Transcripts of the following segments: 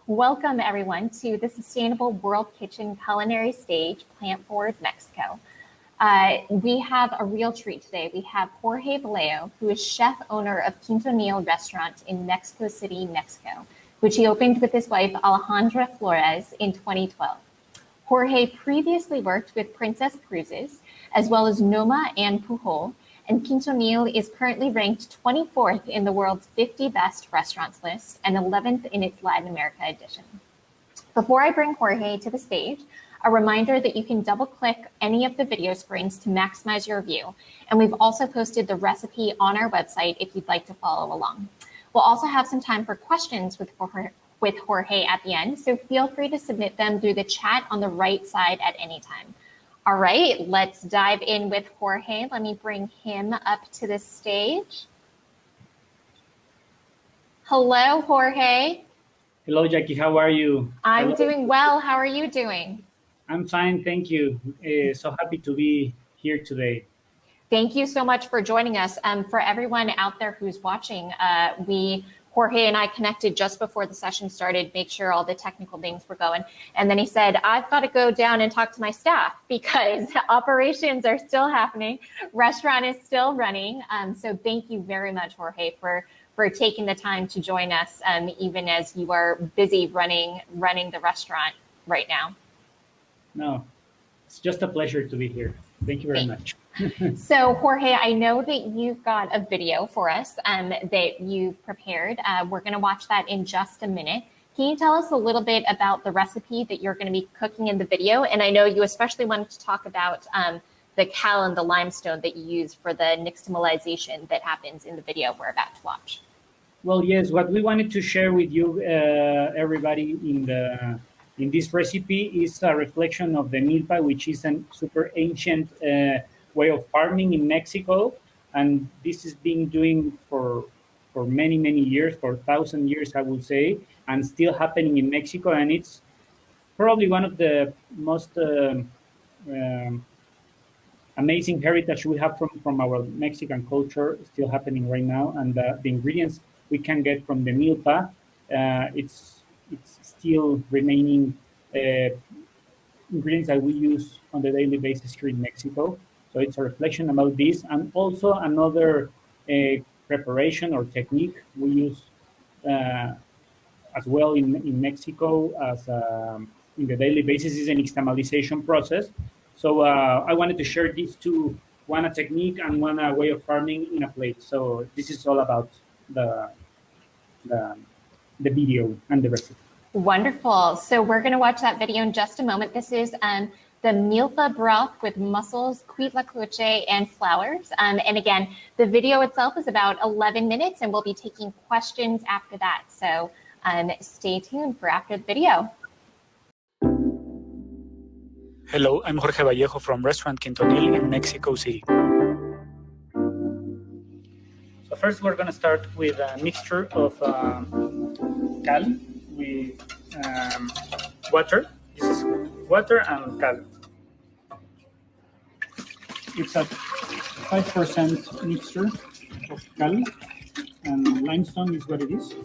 Welcome everyone to the Sustainable World Kitchen Culinary Stage, Plant Forward Mexico. We have a real treat today. We have Jorge Vallejo, who is chef owner of Quintonil restaurant in Mexico City, Mexico, which he opened with his wife Alejandra Flores in 2012. Jorge previously worked with Princess Cruises, as well as Noma and Pujol, and Quintonil is currently ranked 24th in the world's 50 best restaurants list and 11th in its Latin America edition. Before I bring Jorge to the stage, a reminder that you can double-click any of the video screens to maximize your view, and we've also posted the recipe on our website if you'd like to follow along. We'll also have some time for questions with Jorge at the end, so feel free to submit them through the chat on the right side at any time. All right, let's dive in with Jorge. Let me bring him up to the stage. Hello, Jorge. Hello, Jackie. How are you? I'm doing well. How are you doing? I'm fine, thank you. So happy to be here today. Thank you so much for joining us. For everyone out there who's watching, Jorge and I connected just before the session started, make sure all the technical things were going. And then he said, I've got to go down and talk to my staff because operations are still happening. Restaurant is still running. So thank you very much, Jorge, for taking the time to join us, even as you are busy running the restaurant right now. No, it's just a pleasure to be here. Thank you very much. So Jorge, I know that you've got a video for us that you've prepared. We're going to watch that in just a minute. Can you tell us a little bit about the recipe that you're going to be cooking in the video? And I know you especially wanted to talk about the cal and the limestone that you use for the nixtamalization that happens in the video we're about to watch. Well, yes, what we wanted to share with you, everybody, in this recipe is a reflection of the milpa, which is a super ancient way of farming in Mexico, and this is being doing for many years, for 1,000 years, I would say, and still happening in Mexico. And it's probably one of the most amazing heritage we have from our Mexican culture, still happening right now. And the ingredients we can get from the milpa, it's still remaining ingredients that we use on the daily basis here in Mexico. So it's a reflection about this, and also another preparation or technique we use as well in Mexico as in the daily basis is an nixtamalization process. So I wanted to share these two, one a technique and one a way of farming in a plate. So this is all about the video and the recipe. Wonderful. So we're going to watch that video in just a moment. This is the milpa broth with mussels, cuitlacoche, and flowers. And again, the video itself is about 11 minutes, and we'll be taking questions after that. So stay tuned for after the video. Hello, I'm Jorge Vallejo from Restaurant Quintonil in Mexico City. So first we're going to start with a mixture of cal with water. This is water and cal. It's a 5% mixture of cal, and limestone is what it is.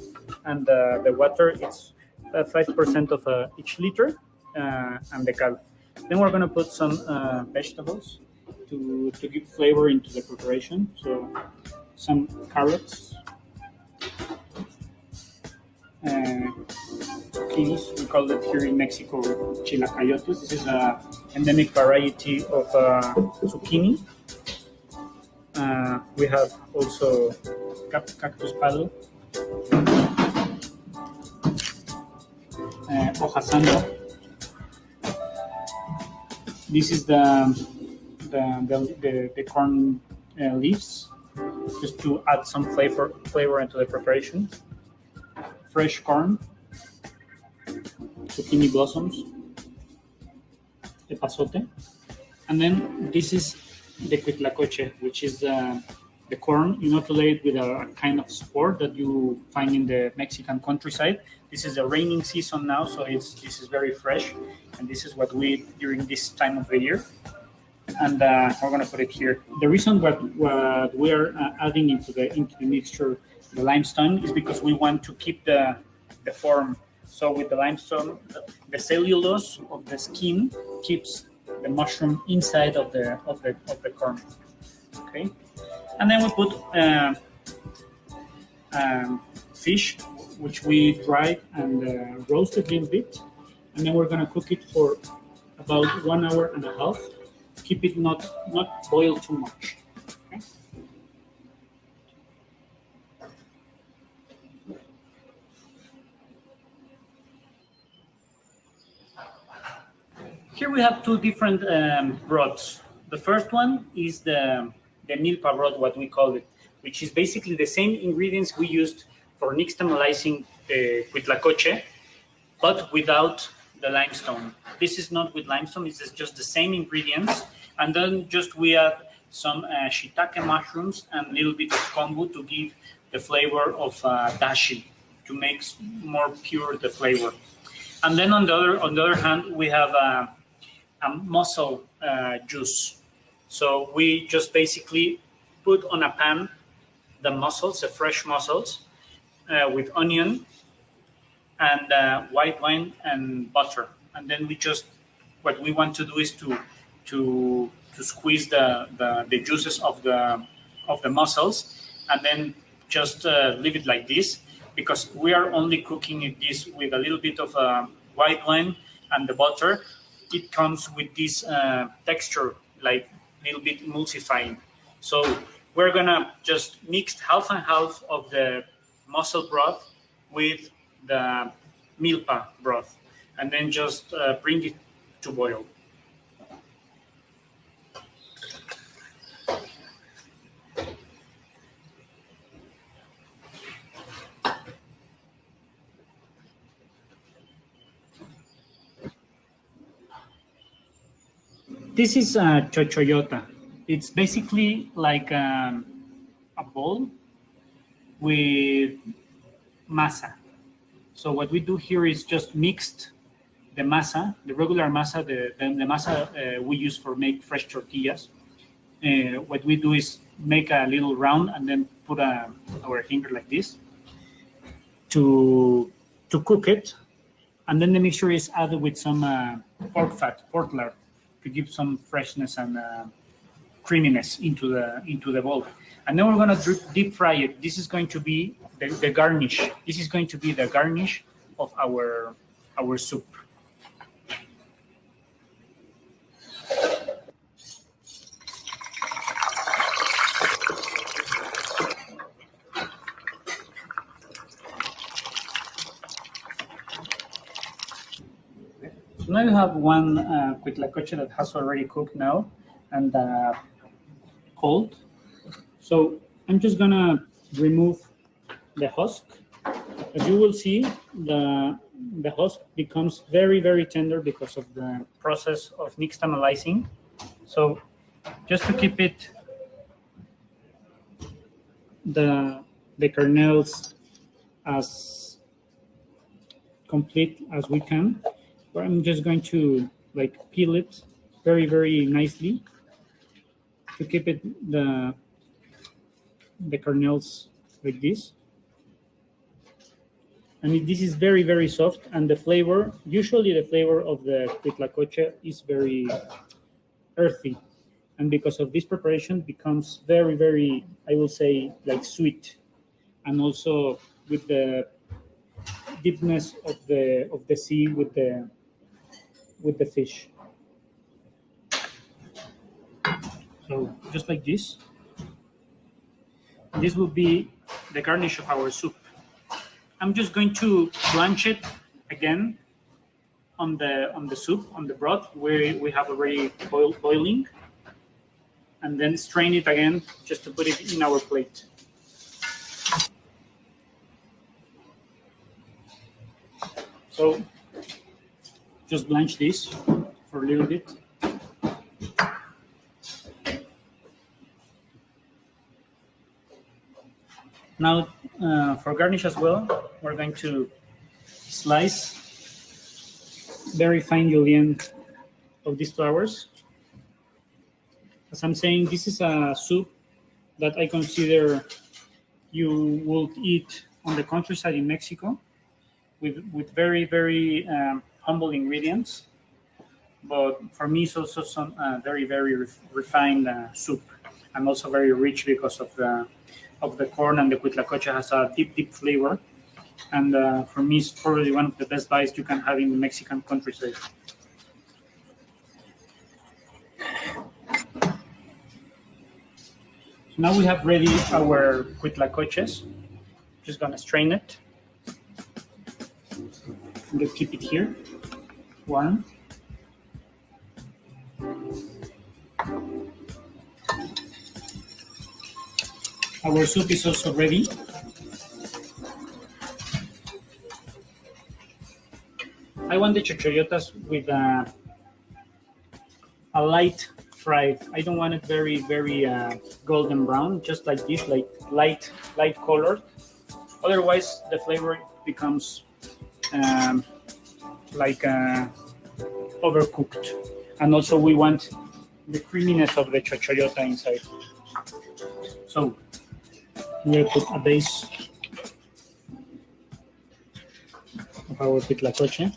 And the water, it's 5% of each liter, and the cal. Then we're going to put some vegetables to give flavor into the preparation. So some carrots, zucchinis, we call it here in Mexico chilacayotes. This is an endemic variety of zucchini. We have also cactus palo, hoja sando. This is the corn leaves, just to add some flavor into the preparation. Fresh corn, zucchini blossoms, epazote, and then this is the cuitlacoche, which is the corn inoculated with a kind of spore that you find in the Mexican countryside. This is the raining season now, so this is very fresh, and this is what we eat during this time of the year. And we're going to put it here. The reason what we are adding into the mixture the limestone is because we want to keep the form So with the limestone, the cellulose of the skin keeps the mushroom inside of the corn. Okay, and then we put fish, which we dried and roasted a little bit, and then we're gonna cook it for about 1 hour and a half. Keep it not boil too much. Okay? Here we have two different broths. The first one is the milpa broth, what we call it, which is basically the same ingredients we used for nixtamalizing huitlacoche, but without the limestone. This is not with limestone, this is just the same ingredients. And then just we add some shiitake mushrooms and a little bit of kombu to give the flavor of dashi, to make more pure the flavor. And then on the other hand, we have a mussel juice. So we just basically put on a pan the mussels, the fresh mussels, with onion and white wine and butter. And then we just, what we want to do is to squeeze the juices of the mussels, and then just leave it like this, because we are only cooking this with a little bit of white wine and the butter. It comes with this texture, like a little bit emulsifying. So we're gonna just mix half and half of the mussel broth with the milpa broth, and then just bring it to boil. This is chochoyota. It's basically like a bowl with masa. So what we do here is just mixed the masa, the regular masa, the masa we use for make fresh tortillas. What we do is make a little round and then put our finger like this to cook it, and then the mixture is added with some pork fat, pork lard, to give some freshness and creaminess into the bowl. And then we're gonna deep fry it. This is going to be the garnish. This is going to be the garnish of our soup. So now you have one huitlacoche that has already cooked now and cold. So I'm just gonna remove the husk. As you will see, the husk becomes very, very tender because of the process of nixtamalizing. So just to keep it, the kernels as complete as we can, I'm just going to like peel it very, very nicely to keep it the kernels like this. And this is very, very soft, and the flavor, usually the flavor of the huitlacoche is very earthy, and because of this preparation becomes very, very, I will say, like sweet, and also with the deepness of the sea with the fish. So just like this. This will be the garnish of our soup. I'm just going to blanch it again on the soup, on the broth where we have already boiling, and then strain it again just to put it in our plate. So just blanch this for a little bit. Now, for garnish as well, we're going to slice very fine julienne of these flowers. As I'm saying, this is a soup that I consider you would eat on the countryside in Mexico, with very, very humble ingredients. But for me, it's also some very, very refined soup, and also very rich because of the corn, and the huitlacoche has a deep, deep flavor. And for me, it's probably one of the best bites you can have in the Mexican countryside. So now we have ready our huitlacoches. Just gonna strain it. I'm gonna keep it here, warm. Our soup is also ready. I want the chochoyotas with a light fried. I don't want it very, very golden brown, just like this, like light colored. Otherwise, the flavor becomes like overcooked. And also we want the creaminess of the chochoyota inside. So we'll put a base of our huitlacoche.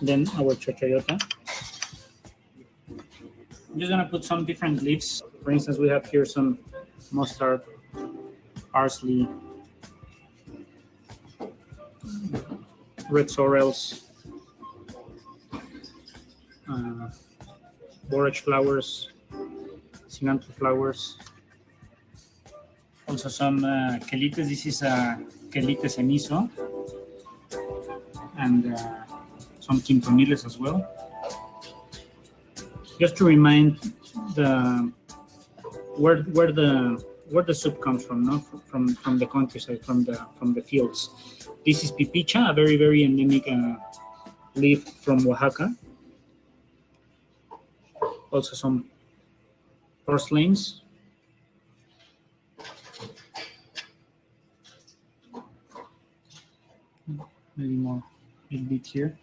Then our chochoyota. I'm just gonna put some different leaves. For instance, we have here some mustard, parsley, red sorrels, borage flowers, cilantro flowers, also some quelites. This is a quelite cenizo, and some quintoniles as well. Just to remind where the soup comes from, no? From the countryside, from the fields. This is pipicha, a very, very endemic leaf from Oaxaca. Also some purslanes. Maybe more, a little bit here.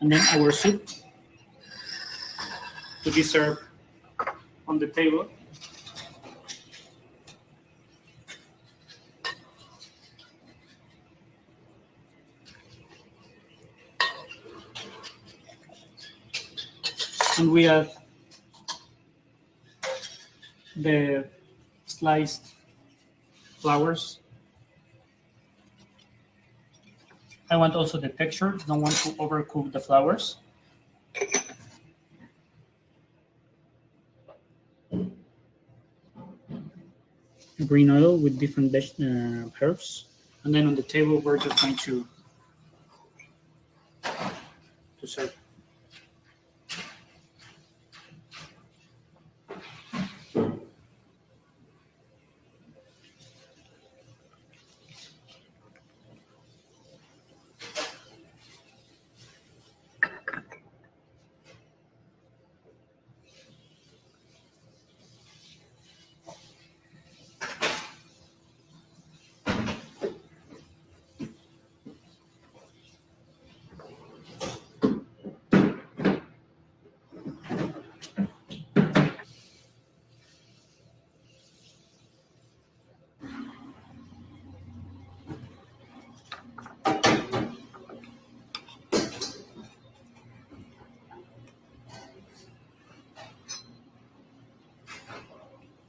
And then our soup to be served on the table. And we have the sliced flowers. I want also the texture. Don't want to overcook the flowers. Green oil with different herbs. And then on the table, we're just going to serve.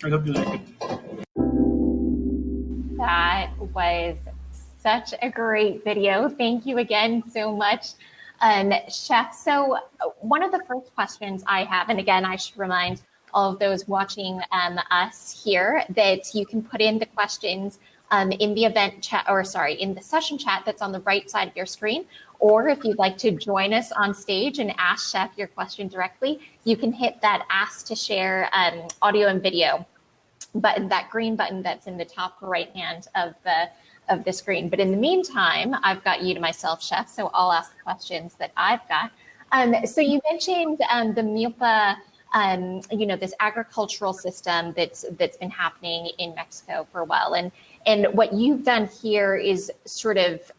I hope you like it. That was such a great video. Thank you again so much, Chef. So one of the first questions I have, and again, I should remind all of those watching us here that you can put in the questions in the event chat, or sorry, in the session chat that's on the right side of your screen. Or if you'd like to join us on stage and ask Chef your question directly, you can hit that Ask to Share audio and video button, that green button that's in the top right hand of the screen. But in the meantime, I've got you to myself, Chef, so I'll ask the questions that I've got. So you mentioned the milpa this agricultural system that's been happening in Mexico for a while. And what you've done here is sort of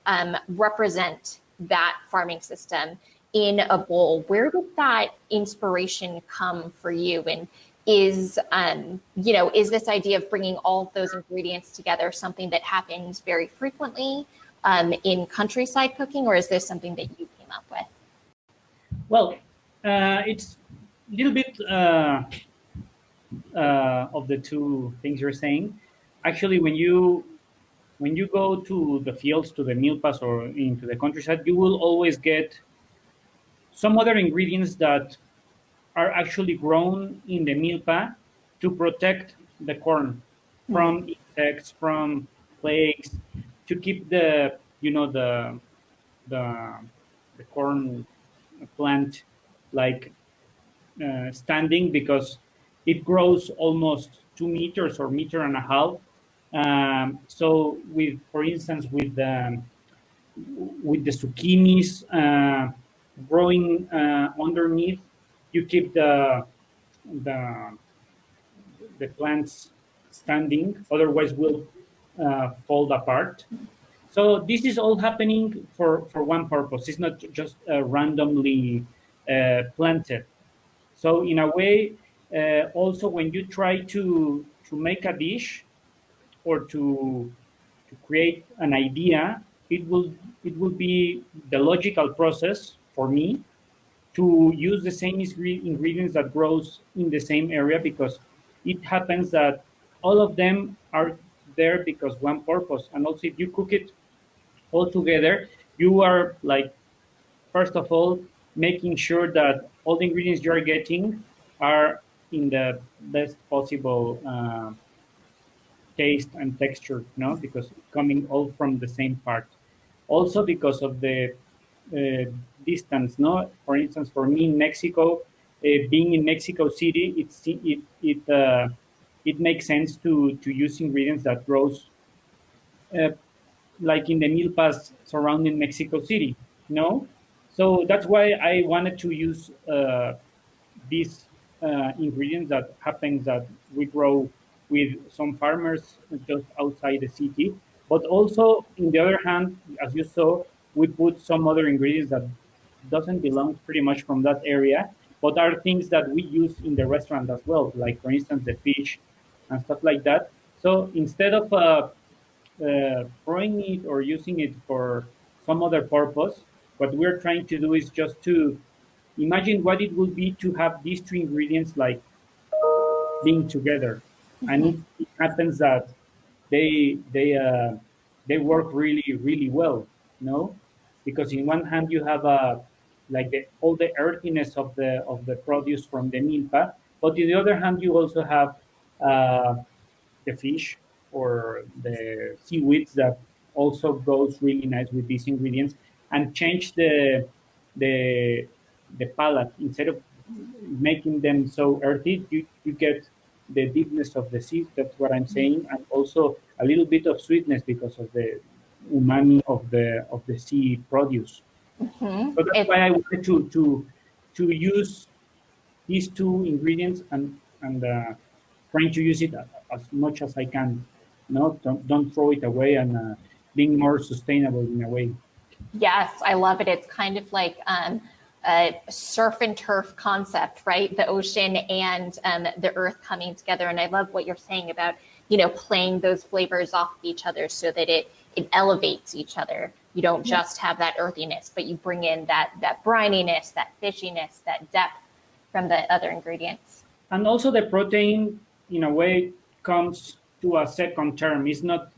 represent that farming system in a bowl. Where did that inspiration come for you? And is this idea of bringing all of those ingredients together something that happens very frequently in countryside cooking, or is this something that you came up with? Well, it's a little bit of the two things you're saying. Actually, when you go to the fields, to the milpas, or into the countryside, you will always get some other ingredients that are actually grown in the milpa to protect the corn from insects, from plagues, to keep the the corn plant like standing, because it grows almost 2 meters or meter and a half. So for instance, with the zucchinis growing underneath, you keep the plants standing, otherwise will fall apart. So this is all happening for one purpose. It's not just randomly planted. So in a way, also when you try to make a dish or to create an idea, it will be the logical process for me to use the same ingredients that grows in the same area, because it happens that all of them are there because one purpose. And also, if you cook it all together, you are like, first of all, making sure that all the ingredients you are getting are in the best possible taste and texture, because coming all from the same part. Also because of the distance, For instance, for me in Mexico, being in Mexico City, it makes sense to use ingredients that grows like in the milpas surrounding Mexico City, So that's why I wanted to use these ingredients that happens that we grow with some farmers just outside the city. But also, in the other hand, as you saw, we put some other ingredients that doesn't belong pretty much from that area, but are things that we use in the restaurant as well, like for instance the fish and stuff like that. So instead of throwing it or using it for some other purpose, what we're trying to do is just to imagine what it would be to have these two ingredients like being together, and it happens that they work really well, because in one hand you have like all the earthiness of the produce from the milpa, but on the other hand you also have the fish or the seaweeds that also goes really nice with these ingredients and change the palate. Instead of making them so earthy, you get the deepness of the sea. That's what I'm saying, and also a little bit of sweetness because of the umami of the sea produce. So that's why I wanted to use these two ingredients and trying to use it as much as I can. No, don't throw it away, and being more sustainable in a way. Yes, I love it. It's kind of like a surf and turf concept, right? The ocean and the earth coming together. And I love what you're saying about, playing those flavors off of each other so that it elevates each other. You don't just have that earthiness, but you bring in that brininess, that fishiness, that depth from the other ingredients. And also the protein, in a way, comes to a second term. It's not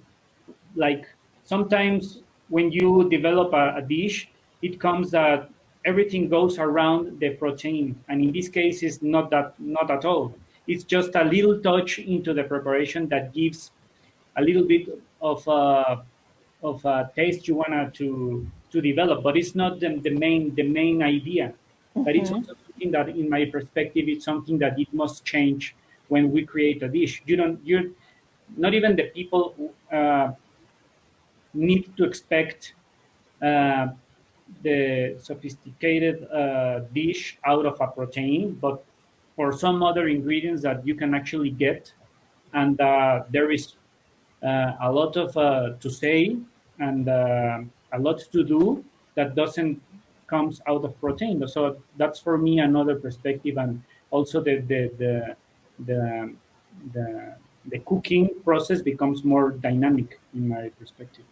like sometimes when you develop a dish, it comes that everything goes around the protein, and in this case, it's not at all. It's just a little touch into the preparation that gives a little bit of taste you want to develop, but it's not the main idea. But it's also something that, in my perspective, it's something that it must change when we create a dish. You're not even the people need to expect the sophisticated dish out of a protein, but or some other ingredients that you can actually get. And there is a lot of to say and a lot to do that doesn't comes out of protein. So that's for me another perspective, and also the, the, the cooking process becomes more dynamic in my perspective.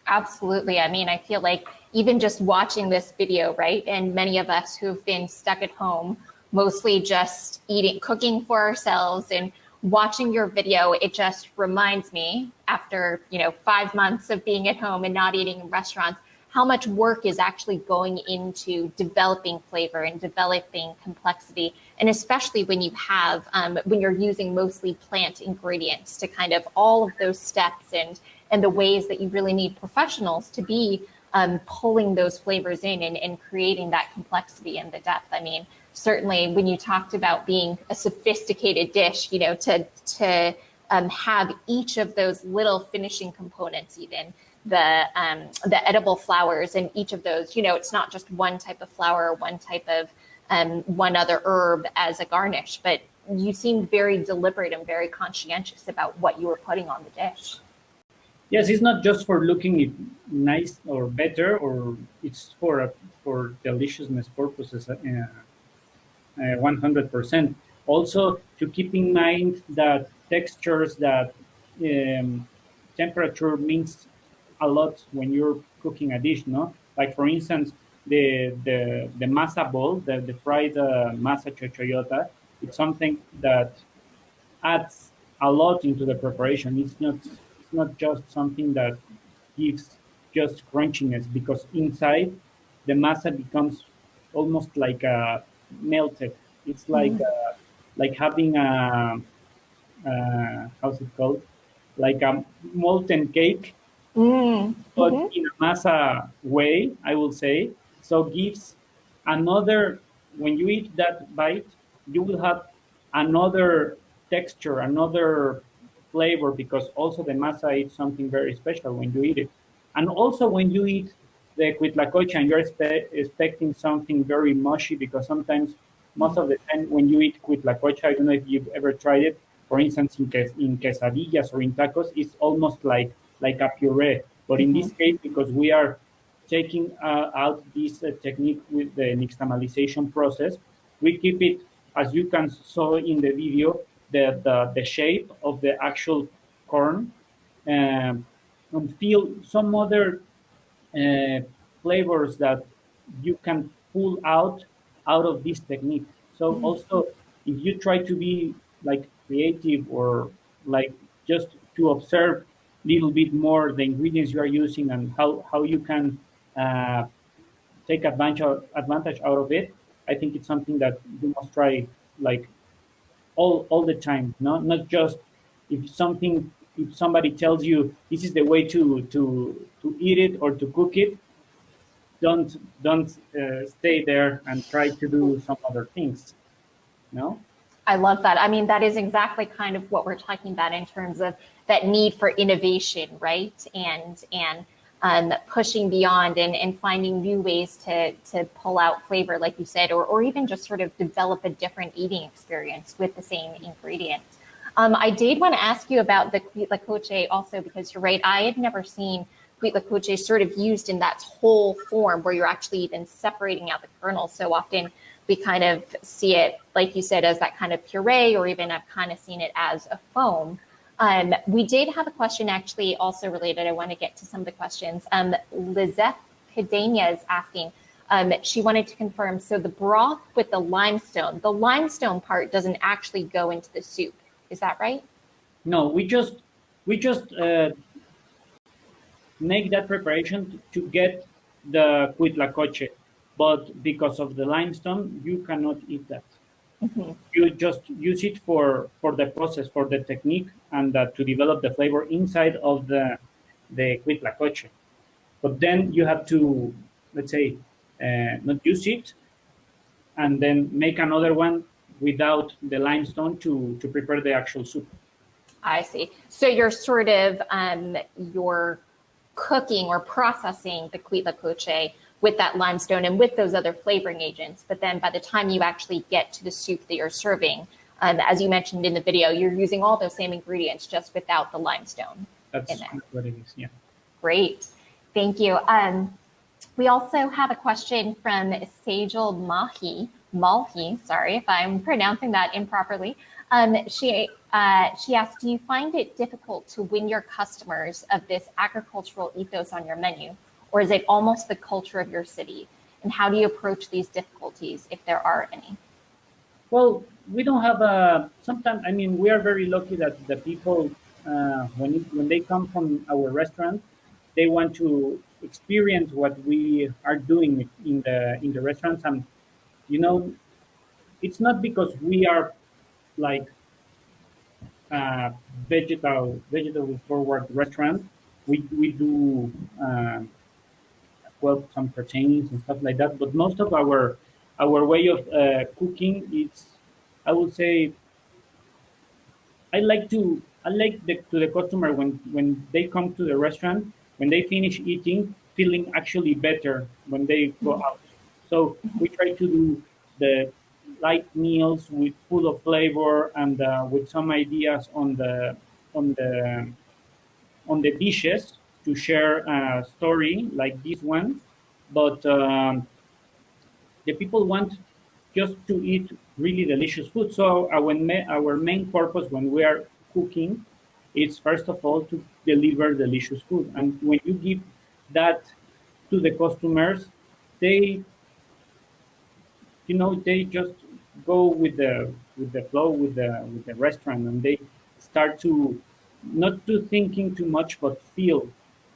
Absolutely. I mean, I feel like even just watching this video, right? And many of us who've been stuck at home, mostly just eating, cooking for ourselves and watching your video, it just reminds me after, 5 months of being at home and not eating in restaurants, how much work is actually going into developing flavor and developing complexity. And especially when you have, when you're using mostly plant ingredients to kind of all of those steps and the ways that you really need professionals to be pulling those flavors in and creating that complexity and the depth. I mean, certainly when you talked about being a sophisticated dish, to have each of those little finishing components, even the edible flours and each of those, it's not just one type of flour or one type of one other herb as a garnish, but you seemed very deliberate and very conscientious about what you were putting on the dish. Yes, it's not just for looking it nice or better, or it's for deliciousness purposes. 100%. Also, to keep in mind that textures, that temperature means a lot when you're cooking a dish, no? Like for instance, the masa ball, the fried masa chochoyota, it's something that adds a lot into the preparation. It's not just something that gives just crunchiness, because inside the masa becomes almost like a melted. It's like having how's it called? Like a molten cake, but in a masa way, I will say. So gives another, when you eat that bite, you will have another texture, another flavor, because also the masa is something very special when you eat it. And also when you eat the cuitlacoche and you're expecting something very mushy, because sometimes, most of the time when you eat cuitlacoche, I don't know if you've ever tried it, for instance, in quesadillas or in tacos, it's almost like a puree. But in this case, because we are taking out this technique with the nixtamalization process, we keep it, as you can saw in the video, the shape of the actual corn, and feel some other uh, flavors that you can pull out of this technique. So also, if you try to be like creative, or like just to observe a little bit more the ingredients you are using and how you can uh, take advantage out of it, I think it's something that you must try, like all the time. Not just if somebody tells you this is the way to eat it or to cook it, don't stay there and try to do some other things. No. I love that. I mean, that is exactly kind of what we're talking about in terms of that need for innovation, right? And pushing beyond and finding new ways to pull out flavor, like you said, or even just sort of develop a different eating experience with the same ingredients. I did want to ask you about the cuitlacoche also, because you're right, I had never seen cuitlacoche sort of used in that whole form where you're actually even separating out the kernels. So often we kind of see it, like you said, as that kind of puree, or even I've kind of seen it as a foam. We did have a question actually also related. I want to get to some of the questions. Lizette Cadena is asking, she wanted to confirm, so the broth with the limestone part doesn't actually go into the soup. Is that right? No, we just make that preparation to get the cuitlacoche, but because of the limestone, you cannot eat that. You just use it for the process, for the technique, and to develop the flavor inside of the cuitlacoche. But then you have to, let's say, not use it, and then make another one without the limestone to prepare the actual soup. I see. So you're sort of you're cooking or processing the cuitlacoche with that limestone and with those other flavoring agents. But then by the time you actually get to the soup that you're serving, as you mentioned in the video, you're using all those same ingredients just without the limestone in there. That's what it is, yeah. Great, thank you. We also have a question from Sajal Malhi, sorry if I'm pronouncing that improperly. She asked, do you find it difficult to win your customers of this agricultural ethos on your menu, or is it almost the culture of your city? And how do you approach these difficulties, if there are any? Well, we don't have sometimes, I mean, we are very lucky that the people, when they come from our restaurant, they want to experience what we are doing in the restaurants. And, you know, it's not because we are like vegetable forward restaurant. We do well some proteins and stuff like that, but most of our way of cooking is, I would say, I like to the customer when they come to the restaurant, when they finish eating, feeling actually better when they go out. So we try to do the light meals with full of flavor and with some ideas on the dishes to share a story like this one. But the people want just to eat really delicious food. So our main purpose when we are cooking is first of all to deliver delicious food. And when you give that to the customers, they, you know, they just go with the flow with the restaurant, and they start to not to thinking too much but feel.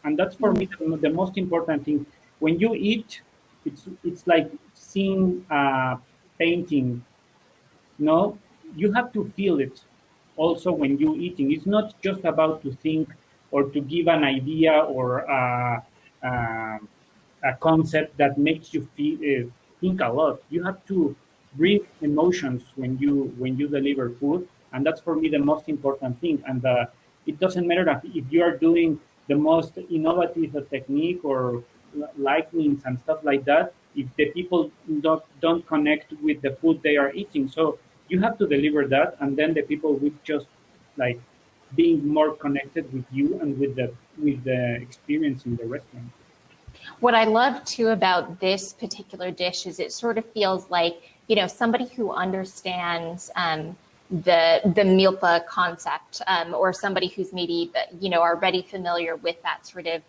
And that's for me the most important thing. When you eat, it's like seeing a painting. No, you have to feel it also when you eating. It's not just about to think or to give an idea or a concept that makes you think a lot. You have to bring emotions when you deliver food, and that's for me the most important thing. And it doesn't matter if you are doing the most innovative technique or lightnings and stuff like that, if the people don't connect with the food they are eating. So you have to deliver that, and then the people will just like being more connected with you and with the experience in the restaurant. What I love too about this particular dish is it sort of feels like, you know, somebody who understands the milpa concept, or somebody who's maybe, you know, already familiar with that sort of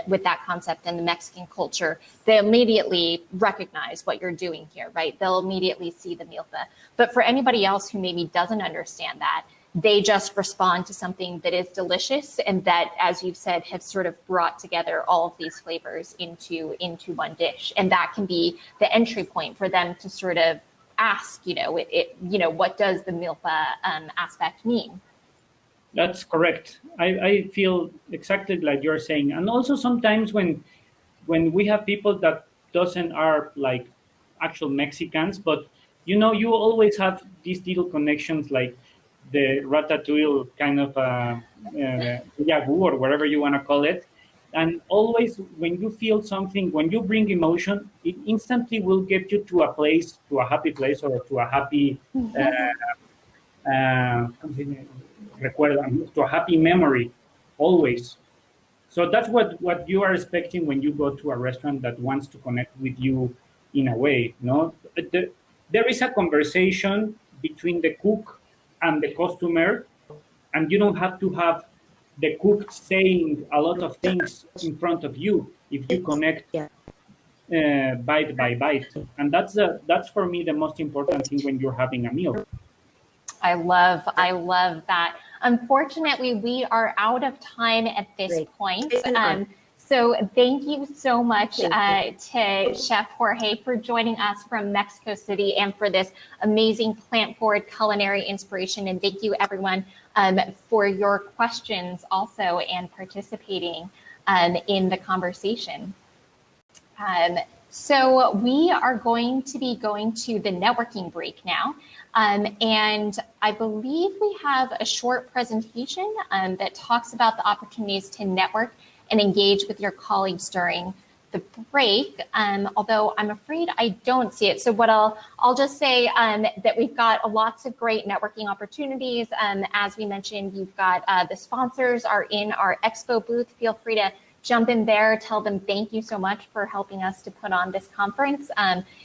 with that concept and the Mexican culture, they immediately recognize what you're doing here, right? They'll immediately see the milpa. But for anybody else who maybe doesn't understand that, they just respond to something that is delicious and that, as you've said, have sort of brought together all of these flavors into one dish. And that can be the entry point for them to sort of ask, you know, what does the milpa aspect mean? That's correct. I feel exactly like you're saying. And also sometimes when we have people that doesn't are like actual Mexicans, but you know, you always have these little connections like the ratatouille kind of yagu or whatever you want to call it. And always when you feel something, when you bring emotion, it instantly will get you to a place, to a happy place or to a happy to a happy memory always. So that's what you are expecting when you go to a restaurant that wants to connect with you in a way. No, there is a conversation between the cook and the customer, and you don't have to have the cook saying a lot of things in front of you if you connect bite by bite. And that's for me the most important thing when you're having a meal. I love that. Unfortunately, we are out of time at this point. So thank you so much to Chef Jorge for joining us from Mexico City and for this amazing plant-forward culinary inspiration. And thank you everyone for your questions also and participating in the conversation. So we are going to be going to the networking break now. And I believe we have a short presentation that talks about the opportunities to network and engage with your colleagues during the break, although I'm afraid I don't see it. So what I'll just say that we've got lots of great networking opportunities. As we mentioned, you've got the sponsors are in our expo booth. Feel free to jump in there, tell them thank you so much for helping us to put on this conference,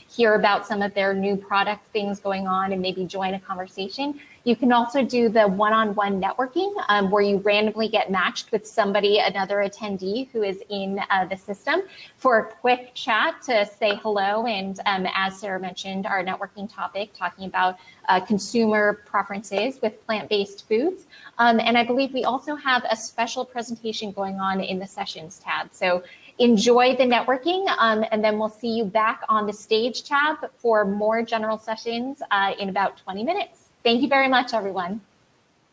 hear about some of their new product things going on, and maybe join a conversation. You can also do the one-on-one networking where you randomly get matched with somebody, another attendee who is in the system for a quick chat to say hello. And as Sarah mentioned, our networking topic talking about consumer preferences with plant-based foods. And I believe we also have a special presentation going on in the sessions tab. So enjoy the networking, and then we'll see you back on the stage tab for more general sessions in about 20 minutes. Thank you very much, everyone.